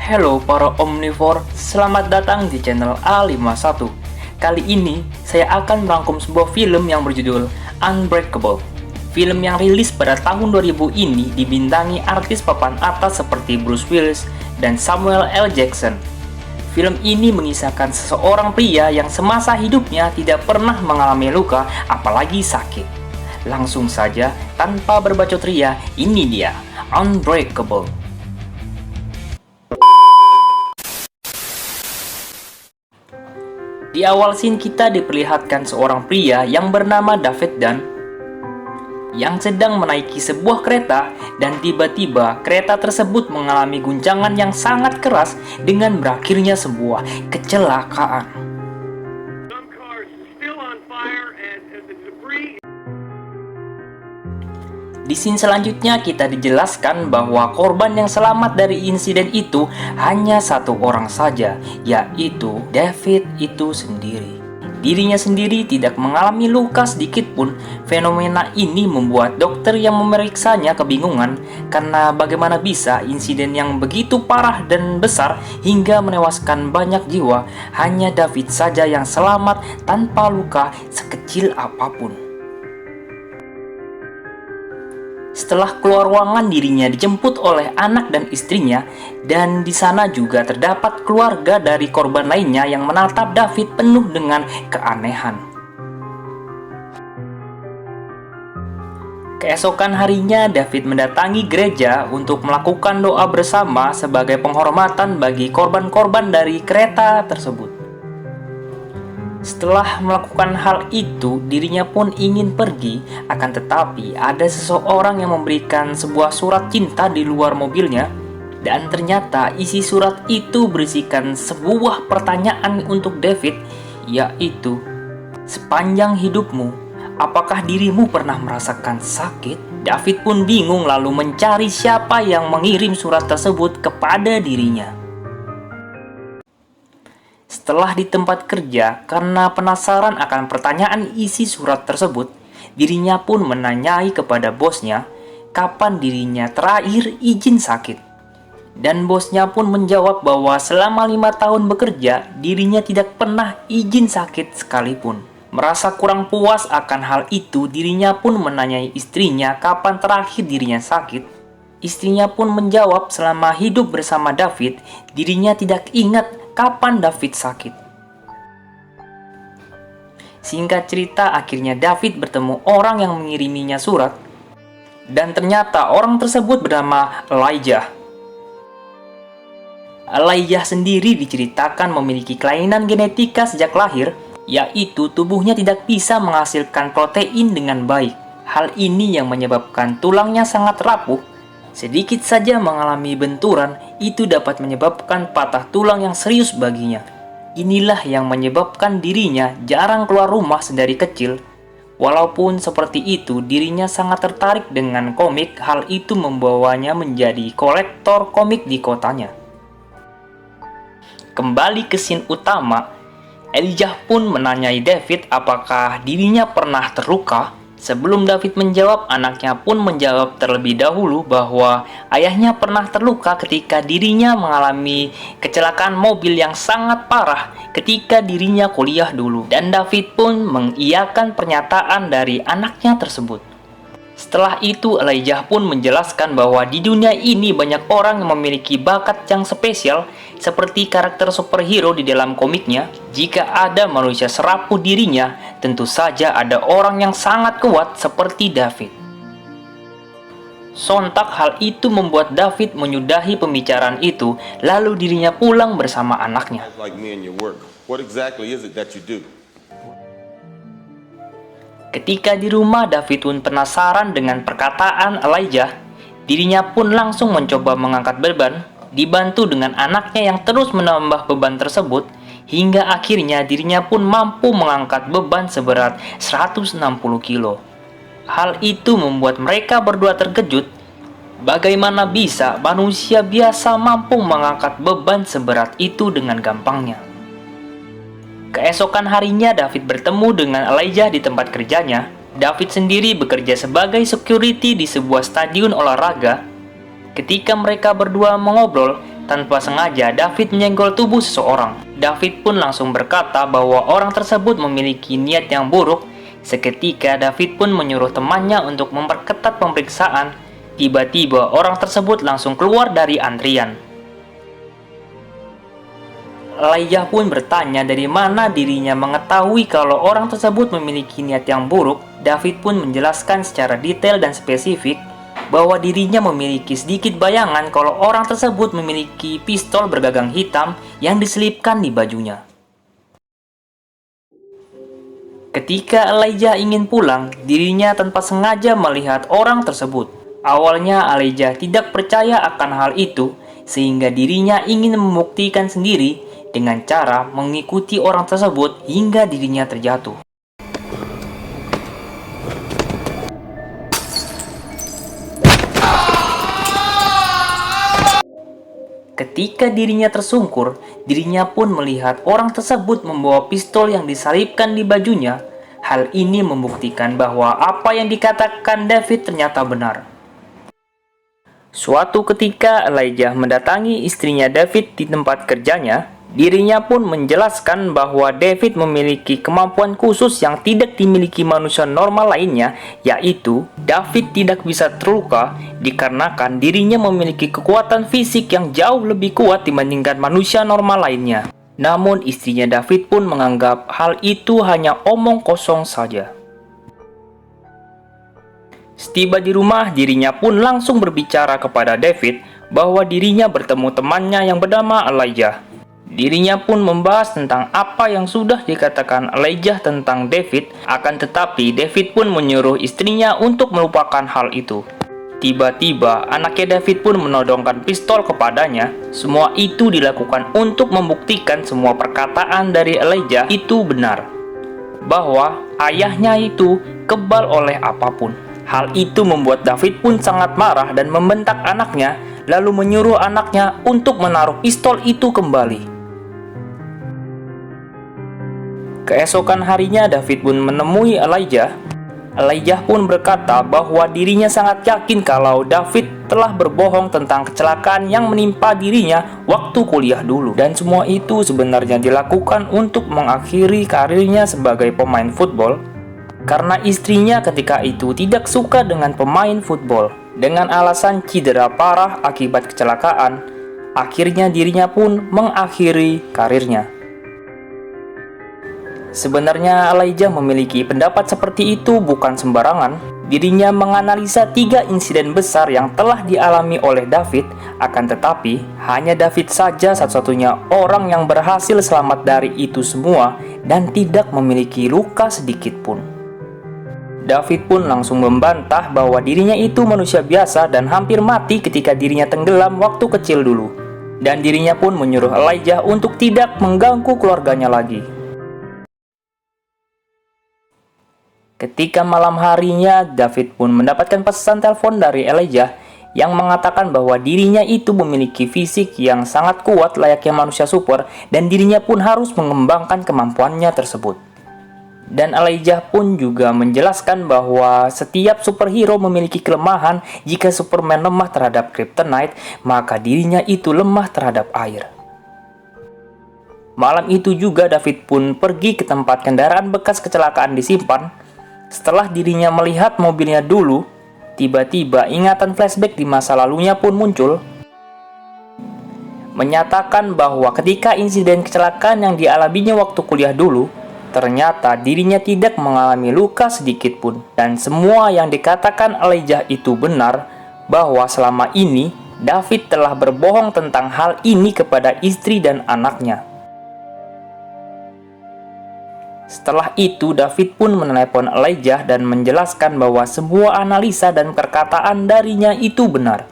Halo para omnivore, selamat datang di channel A51. Kali ini, saya akan merangkum sebuah film yang berjudul Unbreakable. Film yang rilis pada tahun 2000 ini dibintangi artis papan atas seperti Bruce Willis dan Samuel L. Jackson. Film ini mengisahkan seseorang pria yang semasa hidupnya tidak pernah mengalami luka, apalagi sakit. Langsung saja, tanpa berbacot ria, ini dia, Unbreakable. Di awal scene kita diperlihatkan seorang pria yang bernama David Dunn yang sedang menaiki sebuah kereta dan tiba-tiba kereta tersebut mengalami guncangan yang sangat keras dengan berakhirnya sebuah kecelakaan. Di scene selanjutnya kita dijelaskan bahwa korban yang selamat dari insiden itu hanya satu orang saja, yaitu David itu sendiri. Dirinya sendiri tidak mengalami luka sedikit pun. Fenomena ini membuat dokter yang memeriksanya kebingungan karena bagaimana bisa insiden yang begitu parah dan besar hingga menewaskan banyak jiwa, hanya David saja yang selamat tanpa luka sekecil apapun. Setelah keluar ruangan, dirinya dijemput oleh anak dan istrinya, dan di sana juga terdapat keluarga dari korban lainnya yang menatap David penuh dengan keanehan. Keesokan harinya, David mendatangi gereja untuk melakukan doa bersama sebagai penghormatan bagi korban-korban dari kereta tersebut. Setelah melakukan hal itu, dirinya pun ingin pergi, akan tetapi ada seseorang yang memberikan sebuah surat cinta di luar mobilnya, dan ternyata isi surat itu berisikan sebuah pertanyaan untuk David, yaitu, sepanjang hidupmu, apakah dirimu pernah merasakan sakit? David pun bingung lalu mencari siapa yang mengirim surat tersebut kepada dirinya. Setelah di tempat kerja, karena penasaran akan pertanyaan isi surat tersebut, dirinya pun menanyai kepada bosnya kapan dirinya terakhir izin sakit. Dan bosnya pun menjawab bahwa selama 5 tahun bekerja, dirinya tidak pernah izin sakit sekalipun. Merasa kurang puas akan hal itu, dirinya pun menanyai istrinya kapan terakhir dirinya sakit. Istrinya pun menjawab selama hidup bersama David, dirinya tidak ingat kapan David sakit. Singkat cerita, akhirnya David bertemu orang yang mengiriminya surat, dan ternyata orang tersebut bernama Elijah. Elijah sendiri diceritakan memiliki kelainan genetika sejak lahir, yaitu tubuhnya tidak bisa menghasilkan protein dengan baik. Hal ini yang menyebabkan tulangnya sangat rapuh. Sedikit saja mengalami benturan, itu dapat menyebabkan patah tulang yang serius baginya. Inilah yang menyebabkan dirinya jarang keluar rumah sedari kecil. Walaupun seperti itu, dirinya sangat tertarik dengan komik. Hal itu membawanya menjadi kolektor komik di kotanya. Kembali ke scene utama, Elijah pun menanyai David apakah dirinya pernah terluka. Sebelum David menjawab, anaknya pun menjawab terlebih dahulu bahwa ayahnya pernah terluka ketika dirinya mengalami kecelakaan mobil yang sangat parah ketika dirinya kuliah dulu. Dan David pun mengiyakan pernyataan dari anaknya tersebut. Setelah itu, Elijah pun menjelaskan bahwa di dunia ini banyak orang yang memiliki bakat yang spesial seperti karakter superhero di dalam komiknya. Jika ada manusia serapuh dirinya, tentu saja ada orang yang sangat kuat seperti David. Sontak hal itu membuat David menyudahi pembicaraan itu, lalu dirinya pulang bersama anaknya. Ketika di rumah, David pun penasaran dengan perkataan Elijah. Dirinya pun langsung mencoba mengangkat beban, dibantu dengan anaknya yang terus menambah beban tersebut, hingga akhirnya dirinya pun mampu mengangkat beban seberat 160 kilo. Hal itu membuat mereka berdua terkejut. Bagaimana bisa manusia biasa mampu mengangkat beban seberat itu dengan gampangnya? Keesokan harinya, David bertemu dengan Elijah di tempat kerjanya. David sendiri bekerja sebagai security di sebuah stadion olahraga. Ketika mereka berdua mengobrol, tanpa sengaja David menyenggol tubuh seseorang. David pun langsung berkata bahwa orang tersebut memiliki niat yang buruk. Seketika David pun menyuruh temannya untuk memperketat pemeriksaan. Tiba-tiba orang tersebut langsung keluar dari antrian. Elijah pun bertanya dari mana dirinya mengetahui kalau orang tersebut memiliki niat yang buruk. David pun menjelaskan secara detail dan spesifik bahwa dirinya memiliki sedikit bayangan kalau orang tersebut memiliki pistol bergagang hitam yang diselipkan di bajunya. Ketika Elijah ingin pulang, dirinya tanpa sengaja melihat orang tersebut. Awalnya Elijah tidak percaya akan hal itu, sehingga dirinya ingin membuktikan sendiri dengan cara mengikuti orang tersebut hingga dirinya terjatuh. Ketika dirinya tersungkur, dirinya pun melihat orang tersebut membawa pistol yang disalipkan di bajunya. Hal ini membuktikan bahwa apa yang dikatakan David ternyata benar. Suatu ketika Elijah mendatangi istrinya David di tempat kerjanya. Dirinya pun menjelaskan bahwa David memiliki kemampuan khusus yang tidak dimiliki manusia normal lainnya, yaitu David tidak bisa terluka dikarenakan dirinya memiliki kekuatan fisik yang jauh lebih kuat dibandingkan manusia normal lainnya. Namun istrinya David pun menganggap hal itu hanya omong kosong saja. Setiba di rumah, dirinya pun langsung berbicara kepada David bahwa dirinya bertemu temannya yang bernama Elijah. Dirinya pun membahas tentang apa yang sudah dikatakan Elijah tentang David, akan tetapi David pun menyuruh istrinya untuk melupakan hal itu. Tiba-tiba anaknya David pun menodongkan pistol kepadanya. Semua itu dilakukan untuk membuktikan semua perkataan dari Elijah itu benar, bahwa ayahnya itu kebal oleh apapun. Hal itu membuat David pun sangat marah dan membentak anaknya, lalu menyuruh anaknya untuk menaruh pistol itu kembali. Keesokan harinya David pun menemui Elijah. Elijah pun berkata bahwa dirinya sangat yakin kalau David telah berbohong tentang kecelakaan yang menimpa dirinya waktu kuliah dulu. Dan semua itu sebenarnya dilakukan untuk mengakhiri karirnya sebagai pemain football, karena istrinya ketika itu tidak suka dengan pemain football. Dengan alasan cedera parah akibat kecelakaan, akhirnya dirinya pun mengakhiri karirnya. Sebenarnya Elijah memiliki pendapat seperti itu bukan sembarangan. Dirinya menganalisa 3 insiden besar yang telah dialami oleh David, akan tetapi hanya David saja satu-satunya orang yang berhasil selamat dari itu semua dan tidak memiliki luka sedikit pun. David pun langsung membantah bahwa dirinya itu manusia biasa dan hampir mati ketika dirinya tenggelam waktu kecil dulu. Dan dirinya pun menyuruh Elijah untuk tidak mengganggu keluarganya lagi. Ketika malam harinya, David pun mendapatkan pesan telepon dari Elijah yang mengatakan bahwa dirinya itu memiliki fisik yang sangat kuat layaknya manusia super dan dirinya pun harus mengembangkan kemampuannya tersebut. Dan Elijah pun juga menjelaskan bahwa setiap superhero memiliki kelemahan. Jika Superman lemah terhadap kryptonite, maka dirinya itu lemah terhadap air. Malam itu juga David pun pergi ke tempat kendaraan bekas kecelakaan disimpan. Setelah dirinya melihat mobilnya dulu, tiba-tiba ingatan flashback di masa lalunya pun muncul, menyatakan bahwa ketika insiden kecelakaan yang dialaminya waktu kuliah dulu, ternyata dirinya tidak mengalami luka sedikit pun. Dan semua yang dikatakan Elijah itu benar, bahwa selama ini David telah berbohong tentang hal ini kepada istri dan anaknya. Setelah itu, David pun menelepon Elijah dan menjelaskan bahwa semua analisa dan perkataan darinya itu benar.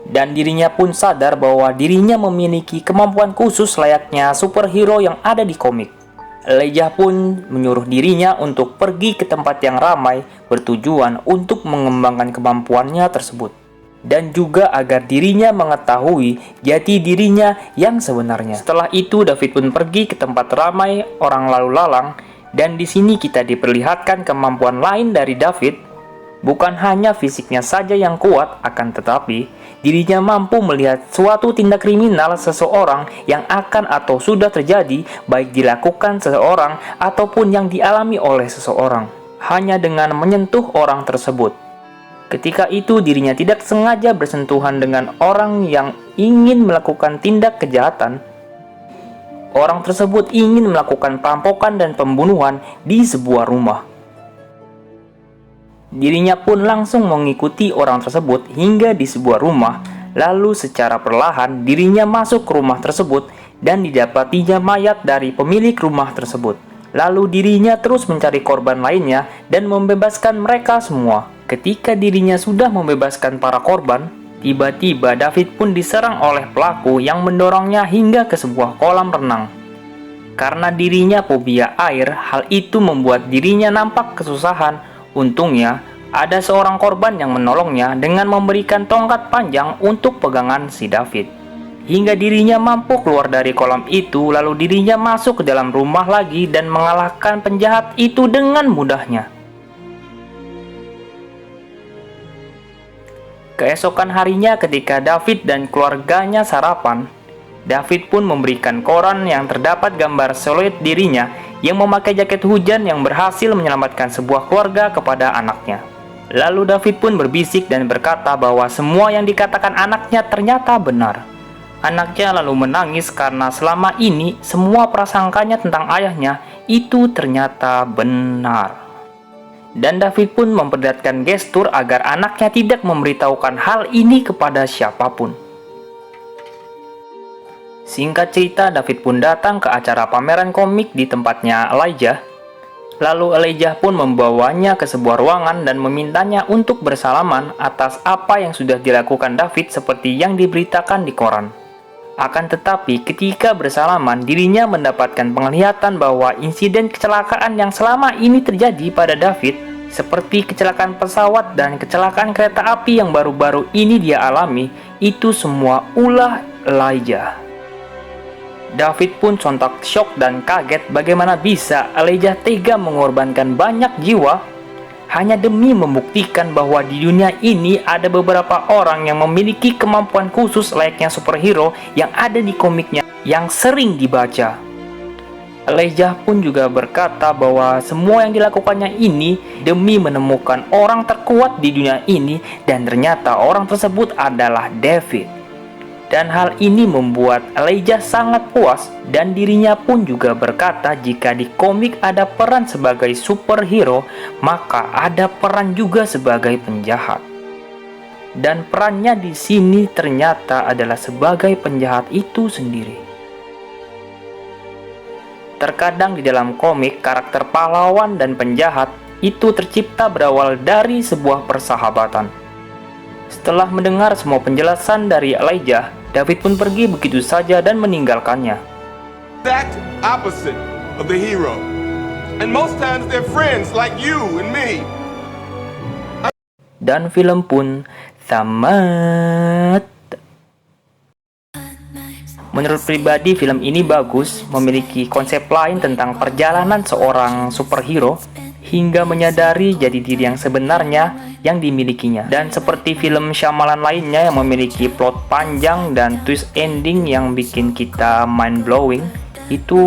Dan dirinya pun sadar bahwa dirinya memiliki kemampuan khusus layaknya superhero yang ada di komik. Elijah pun menyuruh dirinya untuk pergi ke tempat yang ramai bertujuan untuk mengembangkan kemampuannya tersebut. Dan juga agar dirinya mengetahui jati dirinya yang sebenarnya. Setelah itu, David pun pergi ke tempat ramai orang lalu lalang. Dan di sini kita diperlihatkan kemampuan lain dari David, Bukan hanya fisiknya saja yang kuat, akan tetapi dirinya mampu melihat suatu tindak kriminal seseorang yang akan atau sudah terjadi, baik dilakukan seseorang ataupun yang dialami oleh seseorang, hanya dengan menyentuh orang tersebut. Ketika itu dirinya tidak sengaja bersentuhan dengan orang yang ingin melakukan tindak kejahatan. Orang tersebut ingin melakukan perampokan dan pembunuhan di sebuah rumah. Dirinya pun langsung mengikuti orang tersebut hingga di sebuah rumah. Lalu secara perlahan dirinya masuk ke rumah tersebut dan didapatinya mayat dari pemilik rumah tersebut. Lalu dirinya terus mencari korban lainnya dan membebaskan mereka semua. Ketika dirinya sudah membebaskan para korban, tiba-tiba David pun diserang oleh pelaku yang mendorongnya hingga ke sebuah kolam renang. Karena dirinya fobia air, hal itu membuat dirinya nampak kesusahan. Untungnya, ada seorang korban yang menolongnya dengan memberikan tongkat panjang untuk pegangan si David. Hingga dirinya mampu keluar dari kolam itu, lalu dirinya masuk ke dalam rumah lagi dan mengalahkan penjahat itu dengan mudahnya. Keesokan harinya ketika David dan keluarganya sarapan, David pun memberikan koran yang terdapat gambar siluet dirinya yang memakai jaket hujan yang berhasil menyelamatkan sebuah keluarga kepada anaknya. Lalu David pun berbisik dan berkata bahwa semua yang dikatakan anaknya ternyata benar. Anaknya lalu menangis karena selama ini semua prasangkanya tentang ayahnya itu ternyata benar. Dan David pun memperlihatkan gestur agar anaknya tidak memberitahukan hal ini kepada siapapun. Singkat cerita, David pun datang ke acara pameran komik di tempatnya Elijah. Lalu Elijah pun membawanya ke sebuah ruangan dan memintanya untuk bersalaman atas apa yang sudah dilakukan David seperti yang diberitakan di koran. Akan tetapi ketika bersalaman, dirinya mendapatkan penglihatan bahwa insiden kecelakaan yang selama ini terjadi pada David, seperti kecelakaan pesawat dan kecelakaan kereta api yang baru-baru ini dia alami, itu semua ulah Elijah. David pun sontak syok dan kaget bagaimana bisa Elijah tega mengorbankan banyak jiwa hanya demi membuktikan bahwa di dunia ini ada beberapa orang yang memiliki kemampuan khusus layaknya superhero yang ada di komiknya yang sering dibaca. Elijah pun juga berkata bahwa semua yang dilakukannya ini demi menemukan orang terkuat di dunia ini, dan ternyata orang tersebut adalah David. Dan hal ini membuat Elijah sangat puas, dan dirinya pun juga berkata jika di komik ada peran sebagai superhero, maka ada peran juga sebagai penjahat. Dan perannya di sini ternyata adalah sebagai penjahat itu sendiri. Terkadang di dalam komik, karakter pahlawan dan penjahat itu tercipta berawal dari sebuah persahabatan. Setelah mendengar semua penjelasan dari Elijah, David pun pergi begitu saja dan meninggalkannya. Exact opposite of the hero. And most times they're friends like you and me. Dan film pun tamat. Menurut pribadi, film ini bagus, memiliki konsep lain tentang perjalanan seorang superhero hingga menyadari jati diri yang sebenarnya yang dimilikinya. Dan seperti film Shyamalan lainnya yang memiliki plot panjang dan twist ending yang bikin kita mind blowing, itu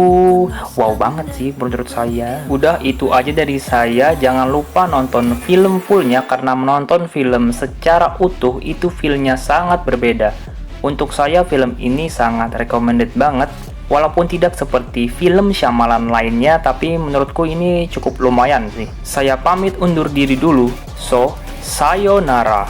wow banget sih menurut saya. Udah, itu aja dari saya. Jangan lupa nonton film fullnya, karena menonton film secara utuh itu feelnya sangat berbeda. Untuk saya film ini sangat recommended banget. Walaupun tidak seperti film Shyamalan lainnya, tapi menurutku ini cukup lumayan sih. Saya pamit undur diri dulu. So, sayonara.